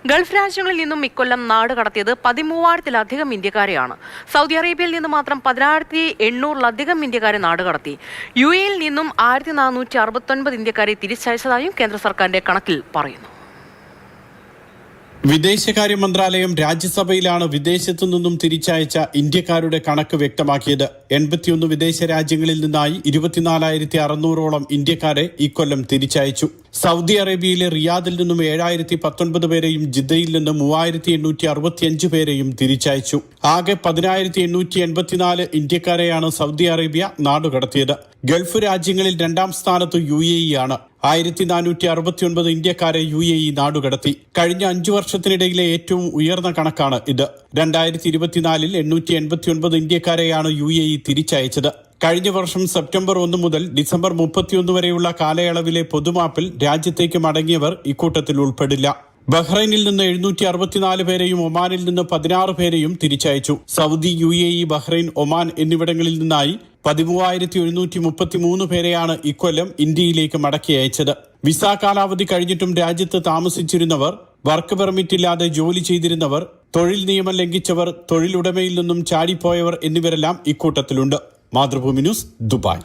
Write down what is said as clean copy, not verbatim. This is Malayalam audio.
ഗൾഫ് രാജ്യങ്ങളിൽ നിന്നും ഇക്കൊല്ലം നാട് കടത്തിയത് 13,000-ലധികം ഇന്ത്യക്കാരെയാണ്. സൗദി അറേബ്യയിൽ നിന്ന് മാത്രം 10,800-ലധികം ഇന്ത്യക്കാരെ നാടുകടത്തി. UAE-യിൽ നിന്നും 1,469 ഇന്ത്യക്കാരെ തിരിച്ചയച്ചതായും കേന്ദ്ര സർക്കാരിന്റെ കണക്കിൽ പറയുന്നു. വിദേശകാര്യ മന്ത്രാലയം രാജ്യസഭയിലാണ് വിദേശത്തു നിന്നും തിരിച്ചയച്ച ഇന്ത്യക്കാരുടെ കണക്ക് വ്യക്തമാക്കിയത്. 81 വിദേശ രാജ്യങ്ങളിൽ നിന്നായി 24,600-ഓളം ഇന്ത്യക്കാരെ ഇക്കൊല്ലം തിരിച്ചയച്ചു. സൗദി അറേബ്യയിലെ റിയാദിൽ നിന്നും 7,019 പേരെയും ജിദ്ദയിൽ നിന്നും 3,865 പേരെയും തിരിച്ചയച്ചു. ആകെ 10,884 ഇന്ത്യക്കാരെയാണ് സൗദി അറേബ്യ നാടുകടത്തിയത്. ഗൾഫ് രാജ്യങ്ങളിൽ രണ്ടാം സ്ഥാനത്ത് UAE ആണ്. 1,469 ഇന്ത്യക്കാരെ UAE നാടുകടത്തി. കഴിഞ്ഞ 5 വർഷത്തിനിടയിലെ ഏറ്റവും ഉയർന്ന കണക്കാണ് ഇത്. 2024-ൽ 889 ഇന്ത്യക്കാരെയാണ് UAE തിരിച്ചയച്ചത്. കഴിഞ്ഞ വർഷം സെപ്റ്റംബർ 1 മുതൽ ഡിസംബർ 31 വരെയുള്ള കാലയളവിലെ പൊതുമാപ്പിൽ രാജ്യത്തേക്ക് മടങ്ങിയവർ ഇക്കൂട്ടത്തിൽ ഉൾപ്പെടില്ല. ബഹ്റൈനിൽ നിന്ന് 764 പേരെയും ഒമാനിൽ നിന്ന് 16 പേരെയും തിരിച്ചയച്ചു. സൗദി, UAE, ബഹ്റൈൻ, ഒമാൻ എന്നിവിടങ്ങളിൽ നിന്നായി 13,133 പേരെയാണ് ഇക്കൊല്ലം ഇന്ത്യയിലേക്ക് മടക്കി അയച്ചത്. വിസ കാലാവധി കഴിഞ്ഞിട്ടും രാജ്യത്ത് താമസിച്ചിരുന്നവർ, വർക്ക് പെർമിറ്റ് ഇല്ലാതെ ജോലി ചെയ്തിരുന്നവർ, തൊഴിൽ നിയമം ലംഘിച്ചവർ, തൊഴിലുടമയിൽ നിന്നും ചാടിപ്പോയവർ എന്നിവരെല്ലാം ഇക്കൂട്ടത്തിലുണ്ട്. Mathrubhumi news, Dubai.